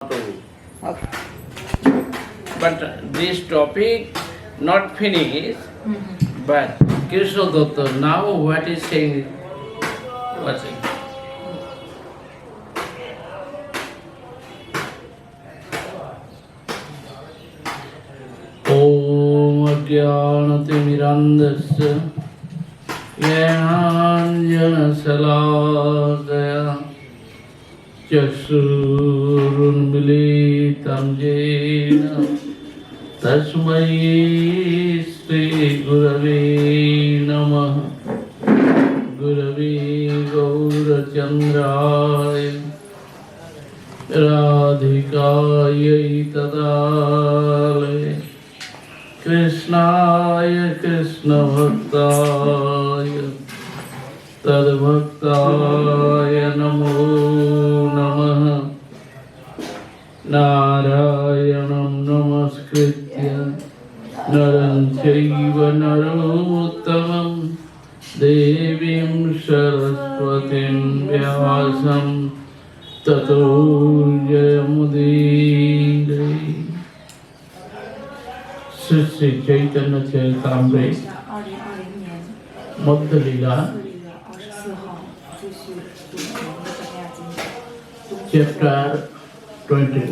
Mahaprabhu. Okay. But this topic not finished, but Krishna Datta now what is saying, watching. Om Ajnanatimirandasya Jnananjana Salakaya Chakshurunmilitam Jena Tasmai Shri Gurave Namaha Gurave Gaurachandraya Radhikayai Tadalaya Krishnaya Krishna Bhaktaya Tadbhaktaya Namo Namaha Narayanam Namaskritya Naram Chaiva Narottamam Devim Saraswatim Vyasam Tato Jayamudire Sri Chaitanya Charitamrita Madhya Lila Chapter 21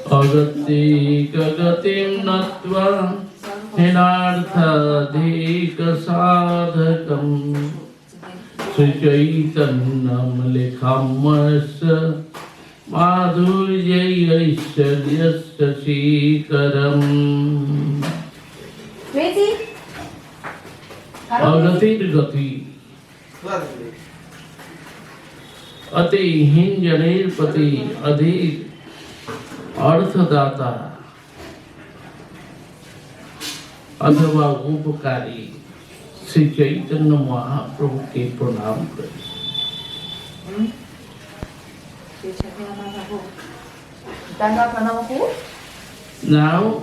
Agati Kagatim Natva Hinarthadhika Sadhakam Sri Chaitanyam Likhamasa Madhurya Aishwaryasya Shikaram Agatir Gati Ati Hinjanir Pati Adhik Arthadata अथवा उपकारी श्री चैतन्य महाप्रभु के प्रणाम करें। Now,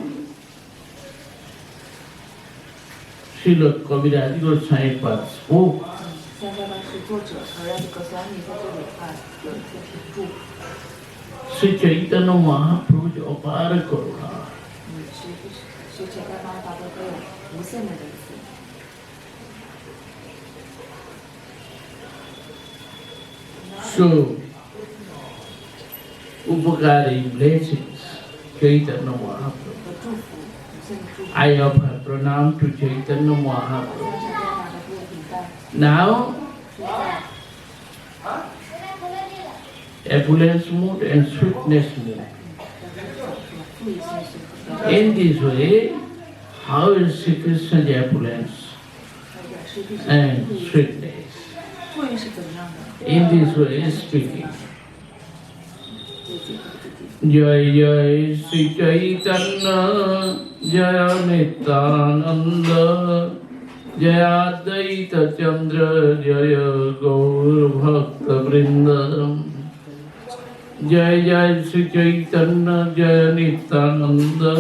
Srila Kaviraj Goswami Pad spoke. Sri Chaitanya Mahaprabhu's apara karuna. So, upakari blessings, Chaitanya Mahaprabhu. I offer pranam to Chaitanya Mahaprabhu. Now, opulence mood and sweetness mood. In this way, how is Sri Krishna's opulence and sweetness? In this way, speaking. Jai Jai Sri Chaitanya Jaya Nityananda Jaya Advaita Chandra Jaya Gaur Bhakta Vrindam Jai Jai Sri Chaitanya Jaya Nityananda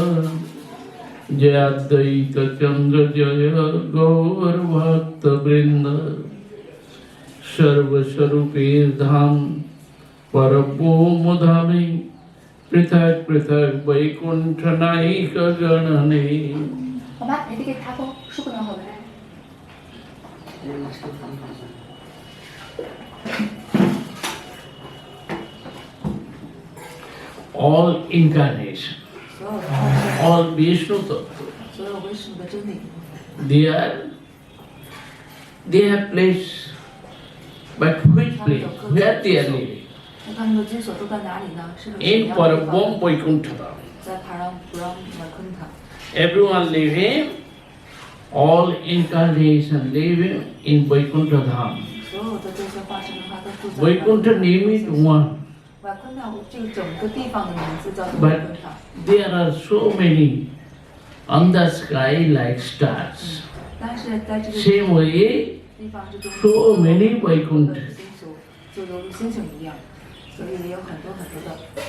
Jaya Advaita Chandra Jaya Gaur Bhakta Vrindam Sarva Sarupe Dham Parabho Mudhami Prithak Prithak Vaikuntha Naika Ganane all incarnation, all Vishnu Tattva, they have place, but which place? Where they are living? In Parabham Vaikuntha. Everyone living, all incarnation living in Vaikuntha Dham. Vaikuntha name is one. But there are so many on the sky like stars. Same way, so many Vaikunthas.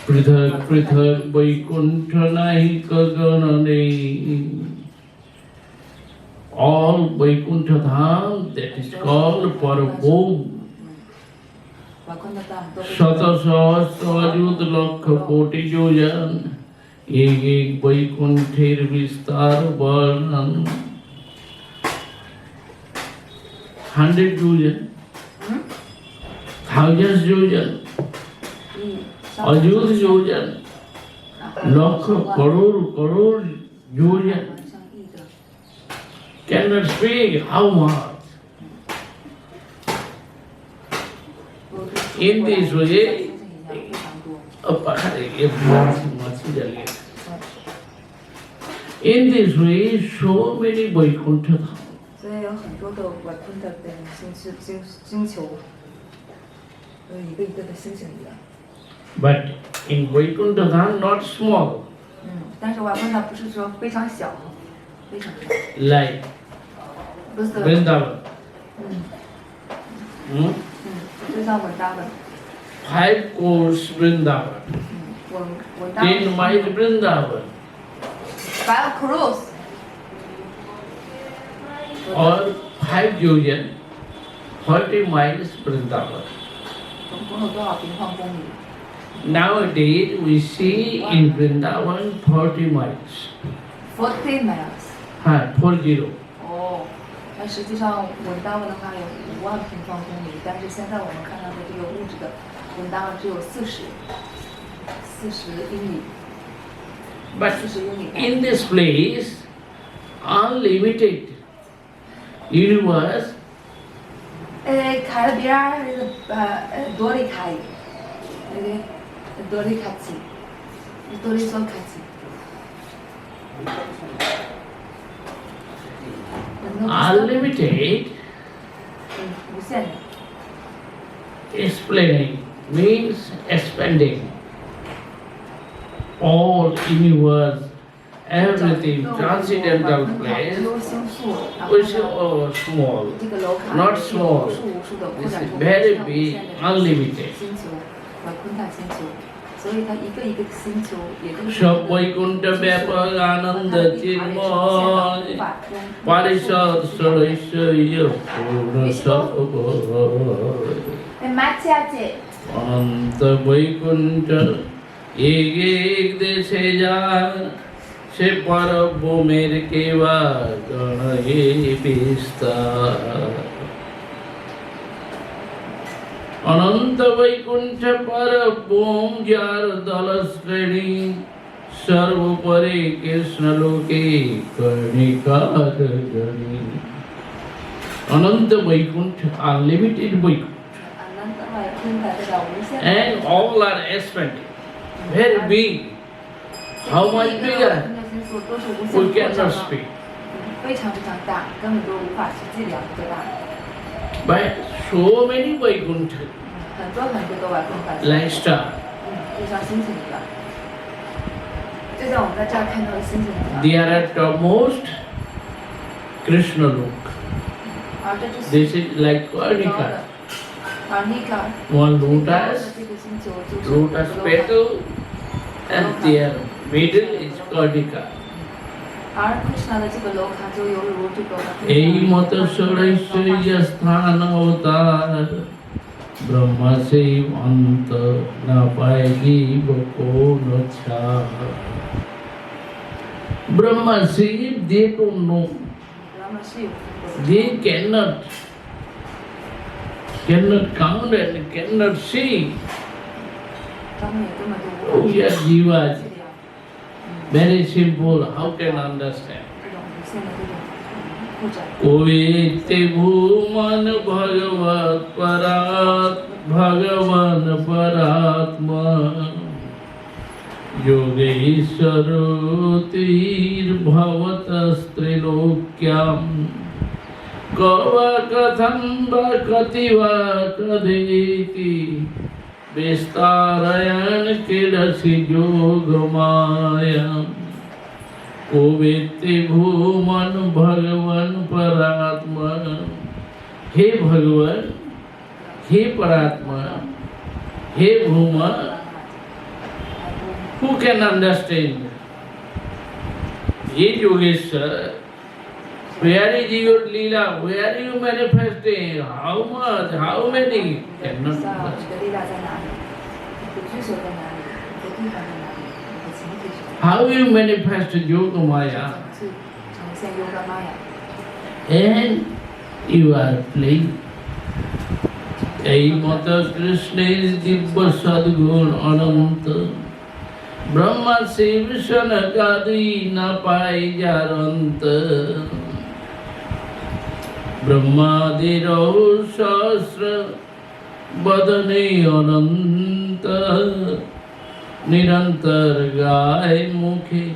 Prithak Prithak Vaikuntha Naika Ganane. All Vaikuntha Dham, that is called Parabhom. शत सहस्र अयुत लक्ष कोटि योजन एक एक वैकुंठेर विस्तार वर्णन 100 योजन thousands योजन अयुत योजन लक्ष करोड़ करोड़ योजन cannot speak how much. In this way, in this way, so many Vaikuntha Dham. 所以有很多的Vaikuntha的星球，一个一个的星星一样。But in Vaikuntha Dham, not small. 但是Vaikuntha不是说非常小，非常小。 Like 不是。Vrindavan. 就像文达文。 5 course Vrindavan. 10 miles Vrindavan. 5 crores. Or 5 yojan, 40 miles Vrindavan. 总共有多少平方公里？ Nowadays we see in Vrindavan 40 miles. 40 miles. 40. 哦，那实际上文达文的话有5万平方公里，但是现在我们看到的这个物质的文达文只有40英里。 But in this place, unlimited universe. 开了边儿多里开，那个多里卡奇，多里索卡奇。Unlimited. 无限的。 Explaining means expanding. All universe, everything, transcendental place, which is small, not small. This is very big, unlimited. 所以它一个一个星球，也就是 सब वैकुंठ व्यापक आनंद चिन्मय पारिषद षडैश्वर्य पूर्ण सब अनंत वैकुंठ एक एक देशे যায় সে পরব্রহ্মের কেবা গণে বিস্তার অনন্ত বৈকুণ্ঠ পরব্রহ্ম যার দল শ্রেণী সর্বোপরি কৃষ্ণ লোকে কর্ণিকার গণী অনন্ত Vaikuntha unlimited Vaikuntha and all are expanding very big. How much bigger? We cannot speak. 非常非常大，根本都无法去计量多大。 But so many Vaikuntha, 很多很多的Vaikuntha， like star. 就像星星一样，就像我们在这儿看到的星星一样。 They are at topmost Krishna Lok. 而这就是 This is like Karnika. Karnika。 One lotus, 这个星球就是 lotus petal, and their middle is Karnika. 而 Krishna 的这个楼卡就犹如这个。 এই মত ষড়ৈশ্বর্য স্থান অবতার ব্রহ্মা সেই অন্ত না পায় জীব কোন ছাড় Brahma Shiv, they don't know. They cannot count and cannot see. Oh, yeah, Jivas. Very simple, how can understand? कोविते Bhuman भगवत परात भगवान परात्मा योगेश्वरोतिर्भवतस्त्रिलोक्यां कवा कथं वा कति वा कथेति विस्तारयन् क्रीडसि योगमायाम् कोविते भूमन भगवान परात्मा हे भगवान हे परात्मा हे भूमा who can understand? He Yogeshwar Where is your Leela? Where are you manifesting? How much? How many? 你 Cannot 的 touch. 力量在哪里？你的居所在哪里？你的地方在哪里？你的情体是什么？ How you manifest Yogamaya? 去呈现优伽玛雅， And you are playing. এই মত কৃষ্ণের দিব্য সদ্গুণ অনন্ত ব্রহ্মা শিব সনকাদি না পাই যার অন্ত ব্রহ্মাদির সহস্র বদনে অনন্ত নিরন্তর গায় মুখে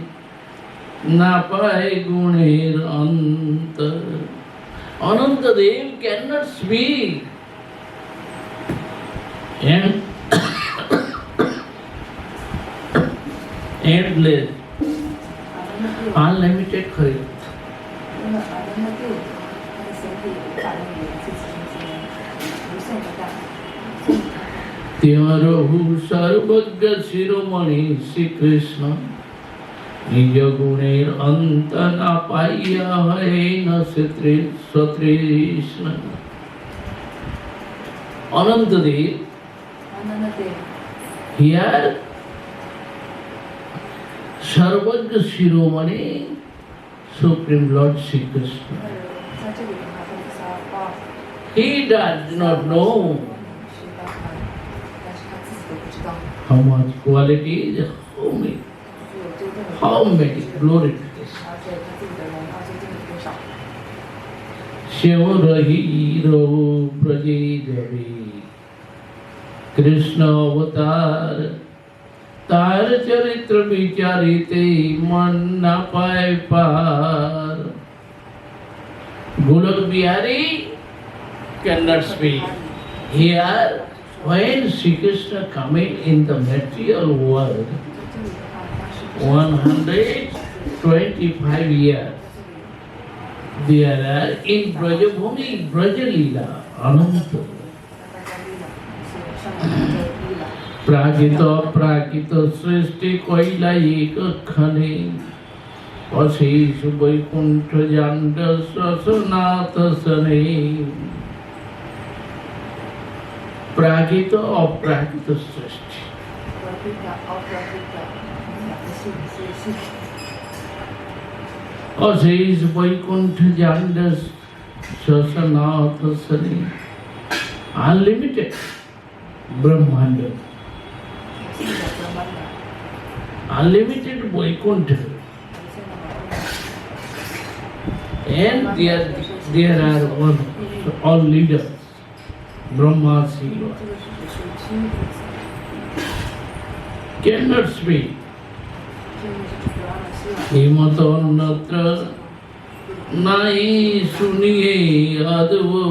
না পায় গুণের অন্ত Anantadev cannot speak. And endless, unlimited Hari. 因为阿伦那对他的身体无法用语言去形容无限的大，无限的大。 Tyarahu sarvagya shiromani Shri Krishna নিজ গুণের অন্ত না পাইয়া হয় না সতৃষ্ণ অনন্তদেব হিয়ার সর্বজ্ঞ শিরোমণি supreme lord Shri Krishna He does not know how much quality is, how many glory to this. Shiv Rahiro Braji Javi Krishna Avatar Tar Charitra Vicharite Man na paye par Golok Bihari cannot speak. Here, when Sri Krishna coming in the material world, 125 years, there are in Brajabhumi, Brajalila, Ananta. Prakita Srishti Koila Ekakhane Ashish Vaikuntha Janda Sasanata Sane Prakita Aprakita Srishti Ashish Vaikuntha Janda Sasanata Sane Unlimited Brahmanda Unlimited Vaikuntha. And there are all leaders, Brahma, Shiva, cannot speak. Himatonnatra nai suniye advo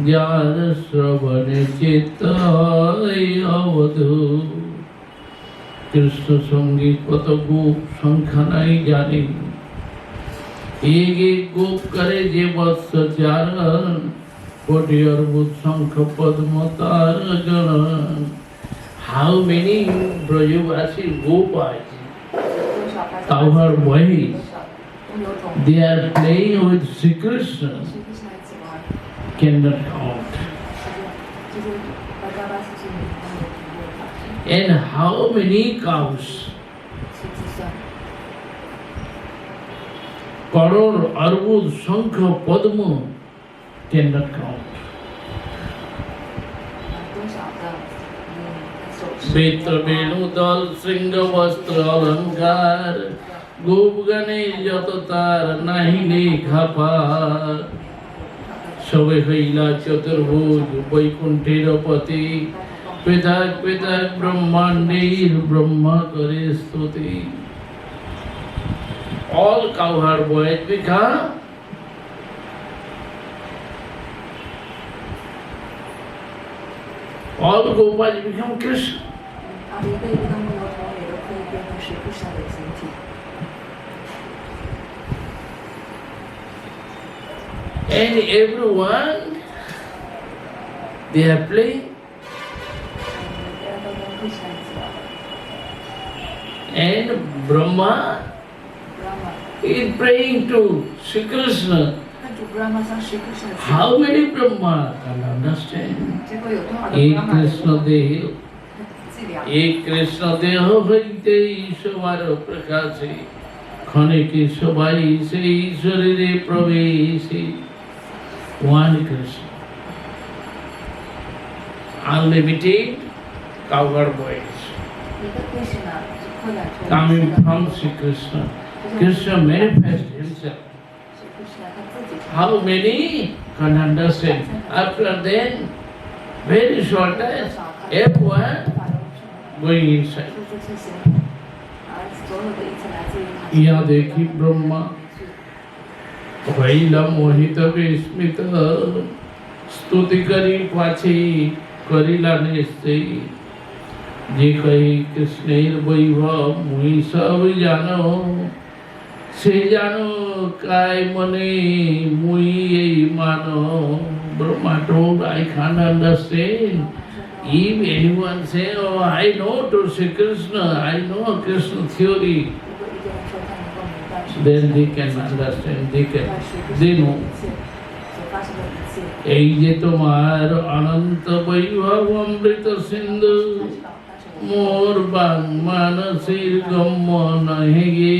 jar sravane chitai avadhu Krishna সঙ্গী কত গোপ সংখ্যা নাই জানি এক এক গোপ করে যে বৎস চারণ কোটি অর্বুদ সংখ্য পদ্ম তার গণ হাউ মেনি ব্রজবাসী গোপ আছে our boys they are playing with Sri Krishna cannot count. And how many cows? Karor, Arbud, Shankha, Padma cannot count. Betra, Venu, Dal, Sringa, Vastra, Alankar, Gopgane, Jatatar, Nahine, Khapar, Save Haila, Chaturbhuj, Vaikuntherapati, Pitak Pitak Brahmandir Brahma Kare Stuti. All cowherd boys become all Gopas become Krishna. And everyone they are playing. And Brahma He is praying to Sri Krishna. 那主布拉玛向谁Krishna How many Brahma can understand? 结果有多少的 এই 布拉玛 কৃষ্ণ দেহ 计量？ এই কৃষ্ণ দেহ হইতেই সবার প্রকাশে ক্ষণিকে সবাই সেই শরীরে প্রবেশে one Krishna unlimited cover voice 一个 Krishna 是扩展出来 coming from Sri Krishna. Krishna manifest himself. 是 Krishna 他自己 How many can understand? After then, very short time, everyone going inside. 说出这些，所有的一切来自于他。 ইয়া দেখি ব্রহ্মা হইল মোহিত বিস্মিত স্তুতি করি পাছি করিলা নিশ্চয় যে কহি কৃষ্ণের বৈভব মুই সব জানো সে জানো কায় মনে মুই এই মানো Brahma told I can't understand. If anyone say, oh, I know to Sri Krishna, I know Krishna theory, 如果一个人说他能够明白是 then they can understand, they know. 所发生的一切， এই যে তোমার অনন্ত বৈভব অমৃত সিন্ধু 他知道，但是我 মোর বাং মানসীর গম্য নহে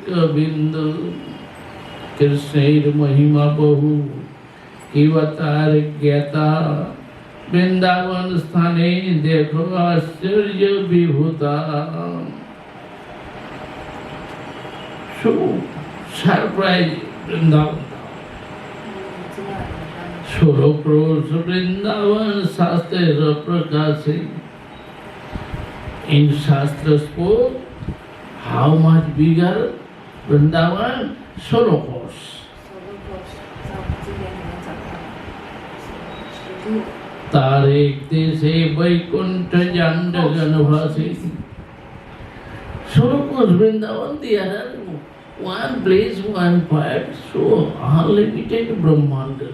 কবিন্দু কৃষ্ণের মহিমা বহু কিবা তার জ্ঞাতা বৃন্দাবন স্থানে দেখো আশ্চর্য বিভূতা সো সারপ্রাইজ বৃন্দাবন 你知道你 ষোলো ক্রোশ বৃন্দাবন শাস্ত্রের প্রকাশে In Shastra spoke how much bigger Vrindavan, 16 crores. 所有过在我们这边里面讲到16 তার এক দেশে Vaikuntha জান্ড গণভাসে 16 crores Vrindavan, there are one place, one part, so unlimited Brahmanda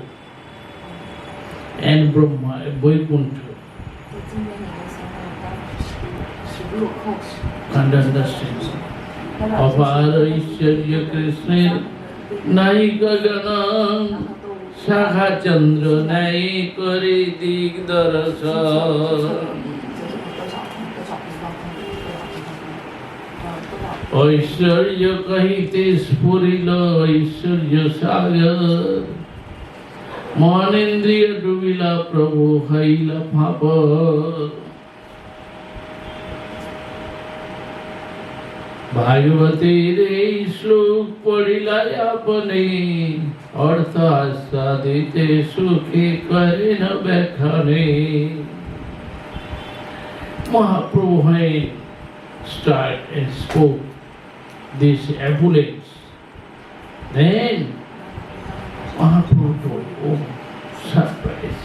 and Brahma, Vaikuntha. 在今天里面想到当16 course And understand. অপার ঐশ্বর্য কৃষ্ণের নাই গগন শাখা চন্দ্র নাই করে দিক দর্শন ঐশ্বর্য কহিতে স্ফুরিল ঐশ্বর্য সাগর মনেন্দ্রিয় ডুবিলা প্রভু হইল ফাপ ভাগবতীর এই শ্লোক পড়িলাই আপনি অর্থ আস্বাদিতে সুখে করেন ব্যাখ্যানে Mahaprabhu had started and spoke this ambulance. Then Mahaprabhu told, oh, surprise,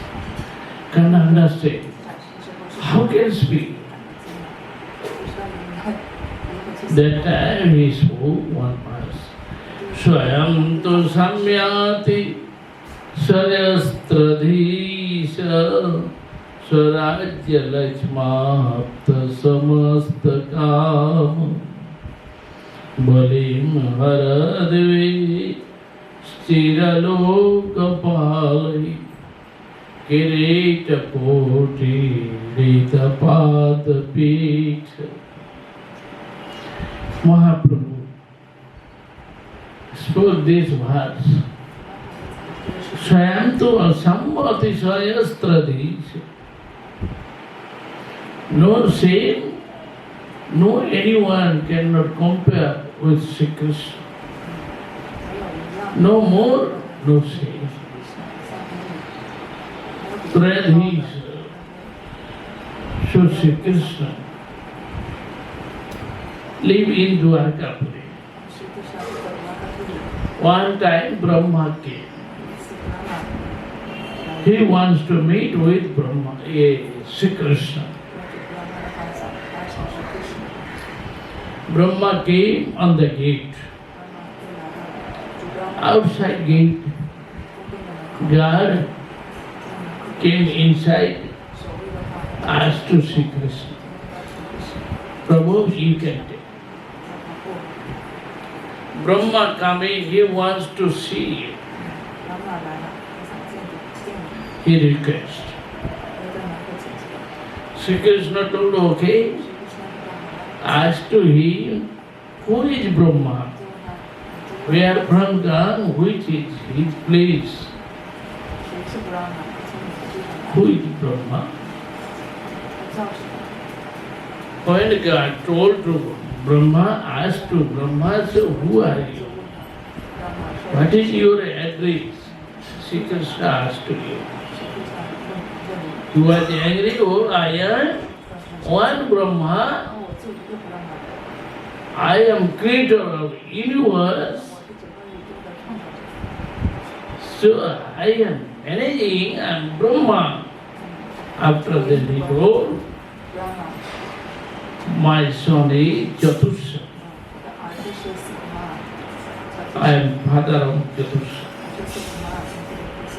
can understand, how can speak? That time he spoke one verse. Swayam tu samyati sarastradhisha Swarajya Lakshmapta Samasta Kam Balim Haradve Stiralokapalai Kirita Koti Ritapada Pita Mahaprabhu spoke this verse. Swayantu Sambhati Sayastradhisha. No same, no anyone cannot compare with Sri Krishna. No more, no same. Pradhisha, so Sri Krishna live in Dwarkapuri. One time Brahma came. He wants to meet with Brahma, Sri Krishna. Brahma came on the gate. Outside gate, guard came inside, asked to Sri Krishna, Prabhu, you can take. Brahma coming, he wants to see you. 妈妈来了，我想见你。 He requests. 我在门口请求。 Sri Krishna told, okay, 是不是那个 ask to him, who is Brahma? 就问他， Where from gone, which is his place? 谁是不让呢？从你的地方来， Who is Brahma? 他叫什么？ When God told to Brahma, asked to Brahma, so who are 就 you? 问他，让他说 What is your address? Sri Krishna asked to you. 是非常问你。 You are angry, oh, I am one Brahma. 我就一个不让他。 I am creator of universe. 我是整个宇宙的创造者。 So I am managing, I am Brahma. After that he told, 不让他。 my son is Chatusha. 我的儿子是死的妈妈。 I am father of Chatusha. 这是我妈妈亲自的父亲。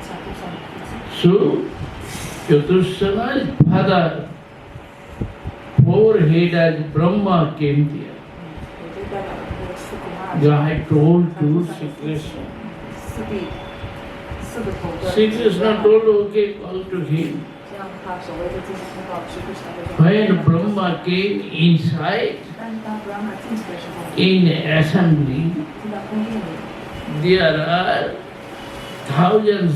小杜上的父亲。 So Chatushana's father, four-headed Brahma came there. 我就代表这个四姑妈。 God told to Sri Krishna. 四个头的。 Sri Krishna told, okay, call to him. 这样他所谓的进行通告，是不是那个？ When Brahma came inside 但是当不让他进去的时候， in assembly, 进到宫殿里， there are thousands,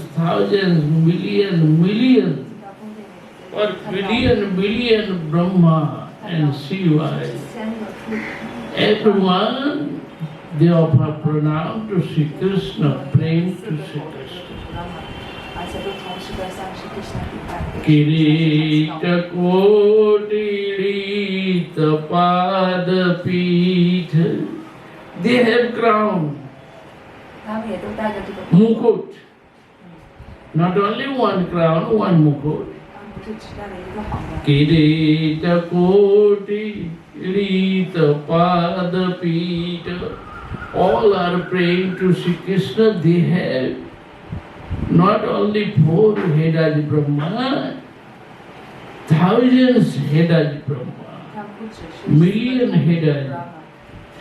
millions, 进到宫殿里， or billion Brahma and Shiva. 千个处女， Everyone, they offer pranam to Sri Krishna, praying 四 to 个 Sri 头的 Krishna. 不让他，而且都同时的向是Krishna礼拜。 Kirita Kotirita Pada Pita. They have crown, 他们也都带着这个， mukut. Not only one crown, one mukut. 他们不是只带了一个皇冠。 Kirita Kotirita Pada Pita. All are praying to Sri Krishna. They have not only four-headed Brahma, thousands-headed Brahma, 他们不只是 million-headed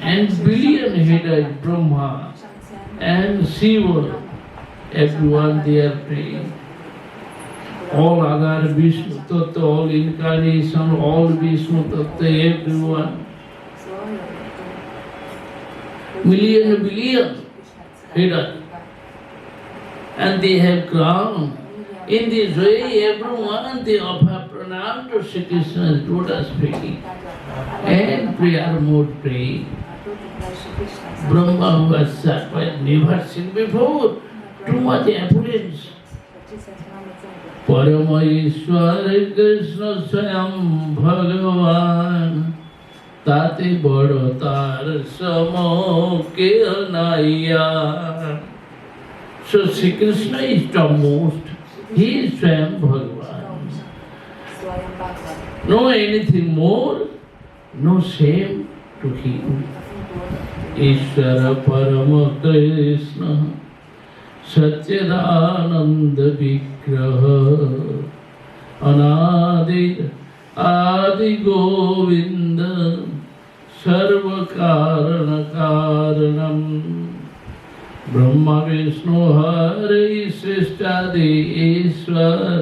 and billion-headed Brahma 上千个 and Shiva. Everyone they are praying. All other Vishnu Tattva, all incarnation, all Vishnu Tattva, everyone. 所有的都 Million, billion 礼 headed. And they have crown. In this way, everyone they offer pranam to Sri Krishna's lotus feet and prayer mode praying. Brahma who has survived, never seen before. Too much affluence. Paramayeshwar Krishna Swayam Bhagavan Tate Badatar Samo Kirnaya. So Sri Krishna is topmost. He is Swayam Bhagavan. No anything more, no shame to him. Ishvara Parama Krishna Satchidananda Vigraha Anadi Adi Govinda Sarva Karana Karanam Brahma Vishnu Hari Srishtadi Ishwar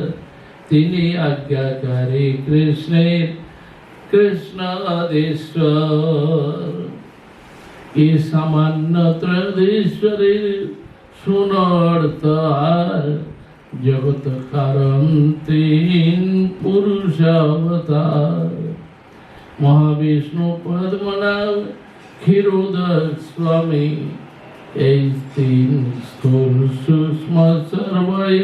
Tini Agyakari Krishna Adishwar Isamanatra Dishwari Sunartar Jagat Karantin Purushavatar Mahavishnu Padmanav Khirudar Swami 18 Sthur Sushma Sarvaya